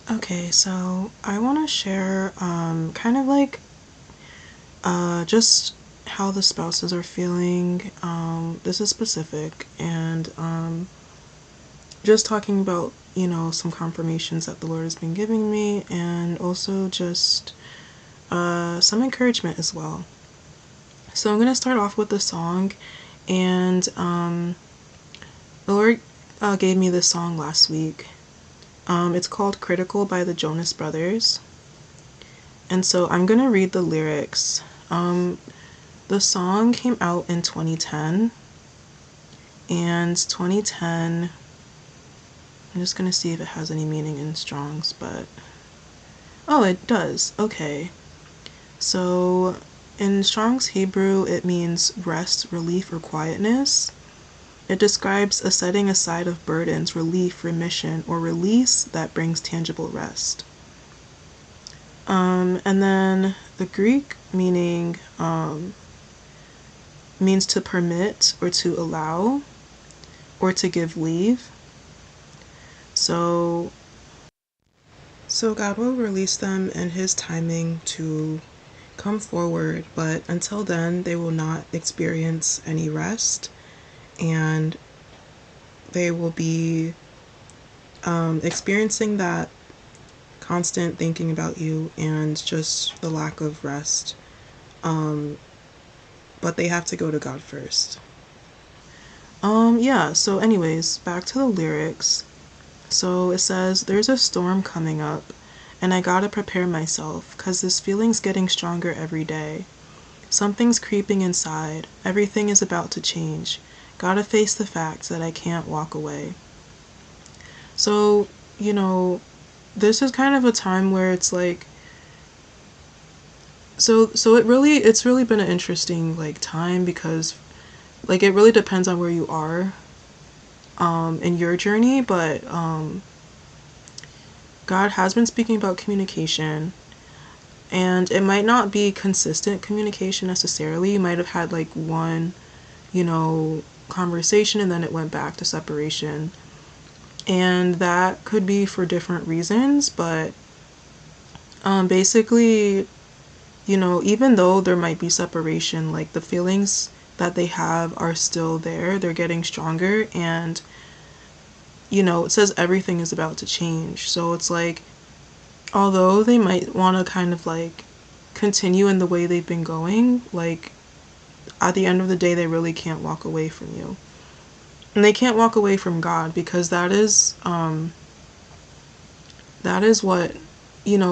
Okay, so I want to share kind of like just how the spouses are feeling. This is specific, and just talking about, some confirmations that the Lord has been giving me, and also just some encouragement as well. So I'm going to start off with the song, and the Lord gave me this song last week. It's called Critical by the Jonas Brothers. And so I'm going to read the lyrics. The song came out in 2010. And 2010, I'm just going to see if it has any meaning in Strong's, but... Oh, it does. Okay. So in Strong's Hebrew, it means rest, relief, or quietness. It describes a setting aside of burdens, relief, remission, or release that brings tangible rest. And then the Greek meaning means to permit or to allow or to give leave. So God will release them in His timing to come forward, but until then, they will not experience any rest, and they will be experiencing that constant thinking about you and just the lack of rest. But they have to go to God first. Yeah, so anyways, back to the lyrics. So it says, there's a storm coming up, and I gotta prepare myself, 'cause this feeling's getting stronger every day. Something's creeping inside, everything is about to change. Gotta face the fact that I can't walk away. So, this is kind of a time where it's like, it's really been an interesting like time, because like it really depends on where you are in your journey, but God has been speaking about communication, and it might not be consistent communication necessarily. You might have had like one, conversation, and then it went back to separation, and that could be for different reasons, but basically, even though there might be separation, like the feelings that they have are still there. They're getting stronger, and it says everything is about to change. So it's like, although they might want to kind of like continue in the way they've been going, like at the end of the day, they really can't walk away from you. And they can't walk away from God, because that is what,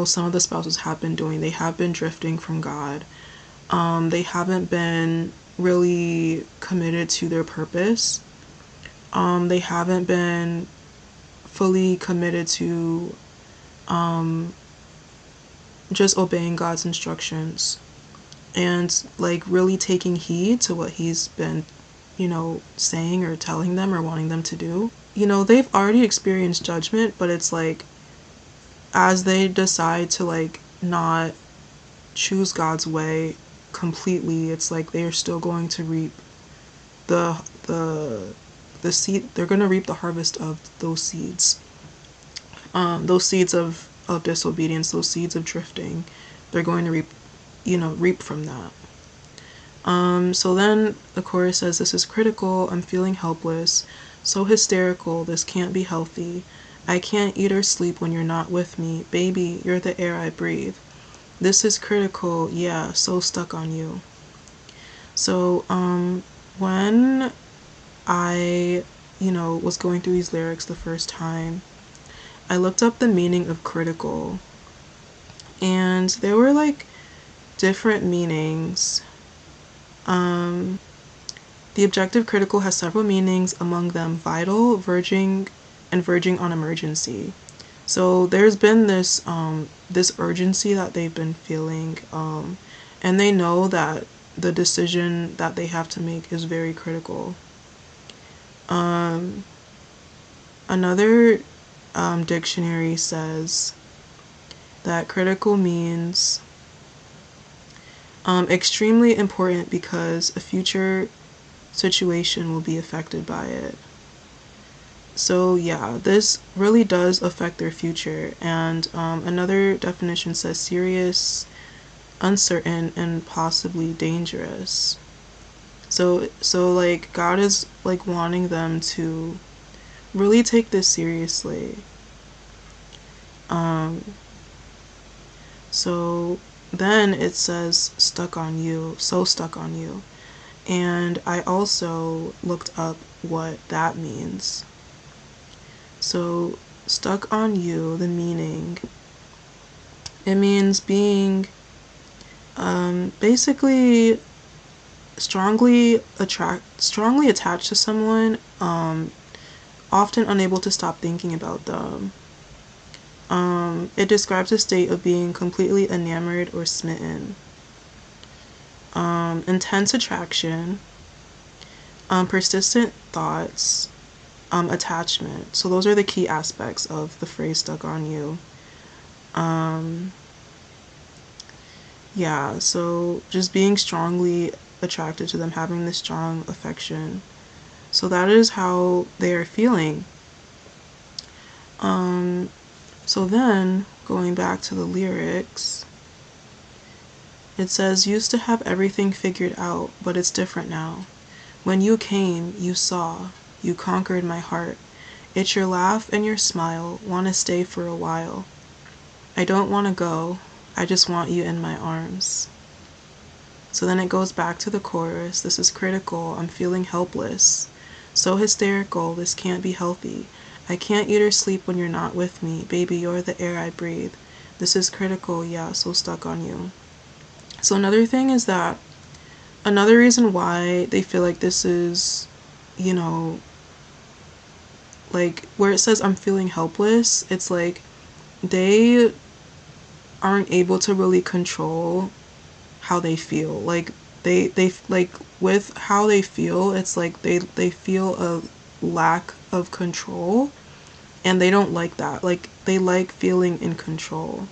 some of the spouses have been doing. They have been drifting from God. They haven't been really committed to their purpose. They haven't been fully committed to just obeying God's instructions, and like really taking heed to what He's been, saying or telling them or wanting them to do. They've already experienced judgment, but it's like, as they decide to like not choose God's way completely, it's like they are still going to reap the seed. They're going to reap the harvest of those seeds. Those seeds of disobedience, those seeds of drifting. They're going to reap from that. So then the chorus says, this is critical, I'm feeling helpless, so hysterical, this can't be healthy. I can't eat or sleep when you're not with me. Baby, you're the air I breathe. This is critical, yeah, so stuck on you. So, when I, was going through these lyrics the first time, I looked up the meaning of critical, and there were like different meanings. The objective critical has several meanings, among them vital, verging, and verging on emergency. So there's been this urgency that they've been feeling, and they know that the decision that they have to make is very critical. Another dictionary says that critical means extremely important because a future situation will be affected by it. So yeah, this really does affect their future. And another definition says serious, uncertain, and possibly dangerous. So like God is like wanting them to really take this seriously. Um, so then it says stuck on you, so stuck on you. And I also looked up what that means. So stuck on you, the meaning, it means being basically strongly attached to someone, often unable to stop thinking about them. It describes a state of being completely enamored or smitten. Intense attraction, persistent thoughts, attachment. So those are the key aspects of the phrase stuck on you. Um, yeah, so just being strongly attracted to them, having this strong affection. So that is how they are feeling. Um, so then, going back to the lyrics, it says, used to have everything figured out, but it's different now. When you came, you saw, you conquered my heart. It's your laugh and your smile, want to stay for a while. I don't want to go, I just want you in my arms. So then it goes back to the chorus. This is critical, I'm feeling helpless. So hysterical, this can't be healthy. I can't eat or sleep when you're not with me. Baby, you're the air I breathe. This is critical, yeah, so stuck on you. So another thing is that another reason why they feel like this is, you know, like where it says I'm feeling helpless, it's like they aren't able to really control how they feel. Like they like with how they feel, it's like they feel a lack of control, and they don't like that. Like they like feeling in control.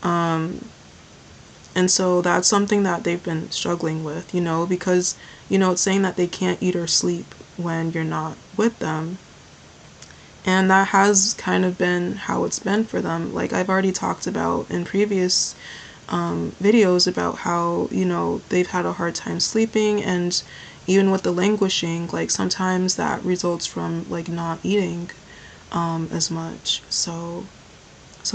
And so that's something that they've been struggling with, because it's saying that they can't eat or sleep when you're not with them. And that has kind of been how it's been for them. Like I've already talked about in previous videos about how, they've had a hard time sleeping, and even with the languishing, like sometimes that results from like not eating as much. So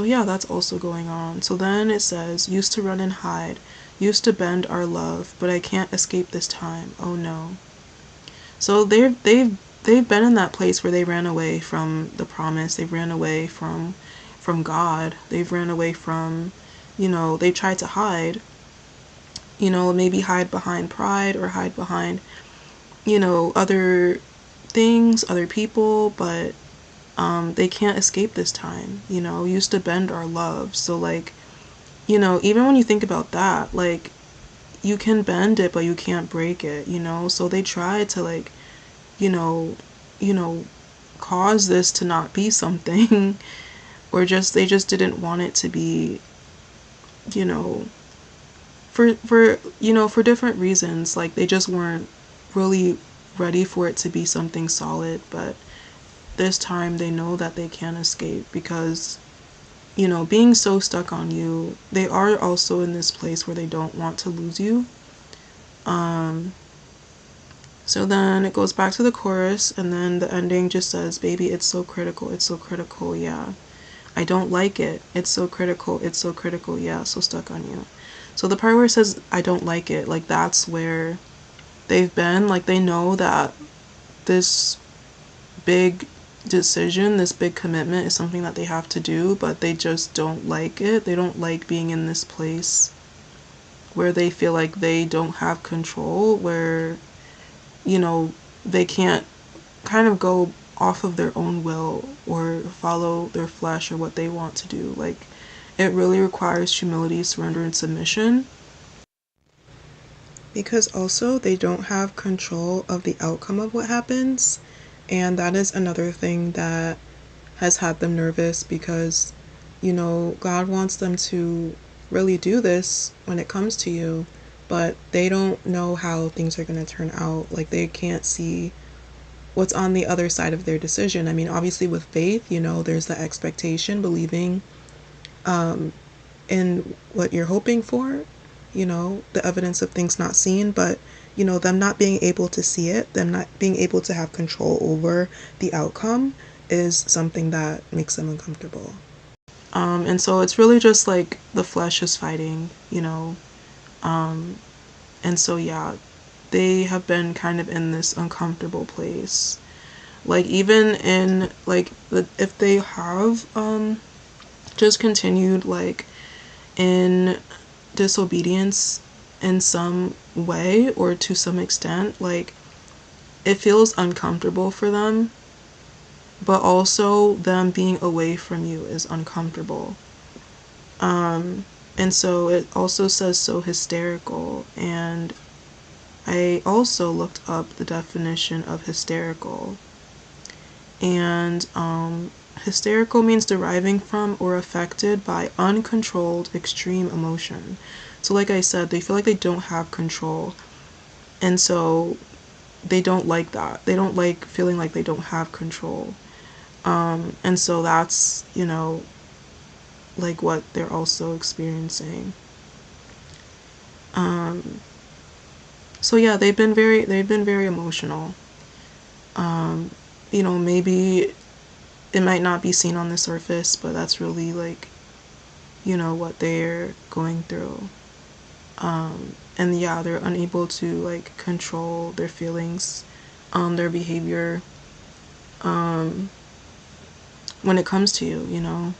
yeah, that's also going on. So then it says, used to run and hide, used to bend our love, but I can't escape this time. Oh no. So they've been in that place where they ran away from the promise. They ran away from God. They've ran away from, they tried to hide, maybe hide behind pride or hide behind, other things, other people, but they can't escape this time, used to bend our love. So like, even when you think about that, like you can bend it, but you can't break it, so they try to like, you know, you know, cause this to not be something, or just they just didn't want it to be, you know, for different reasons. Like they just weren't really ready for it to be something solid, but this time they know that they can't escape because, being so stuck on you, they are also in this place where they don't want to lose you. So then it goes back to the chorus, and then the ending just says, baby, it's so critical, yeah. I don't like it, it's so critical, yeah, so stuck on you. So the part where it says, I don't like it, like that's where they've been, like they know that this big decision, this big commitment is something that they have to do, but they just don't like it. They don't like being in this place where they feel like they don't have control, where, they can't kind of go off of their own will or follow their flesh or what they want to do. Like, it really requires humility, surrender, and submission. Because also they don't have control of the outcome of what happens. And that is another thing that has had them nervous because, God wants them to really do this when it comes to you, but they don't know how things are going to turn out. Like they can't see what's on the other side of their decision. I mean, obviously with faith, there's the expectation, believing in what you're hoping for, the evidence of things not seen, but them not being able to see it, them not being able to have control over the outcome is something that makes them uncomfortable. And so it's really just like the flesh is fighting, and so yeah, they have been kind of in this uncomfortable place. Like even in like if they have just continued like in disobedience in some way or to some extent, like it feels uncomfortable for them, but also them being away from you is uncomfortable. And so it also says so hysterical, and I also looked up the definition of hysterical. And hysterical means deriving from or affected by uncontrolled extreme emotion. So like I said, they feel like they don't have control. And so they don't like that. They don't like feeling like they don't have control. And so that's, like what they're also experiencing. So yeah, they've been very emotional. Maybe it might not be seen on the surface, but that's really like, what they're going through. And yeah, they're unable to like control their feelings, their behavior, when it comes to you,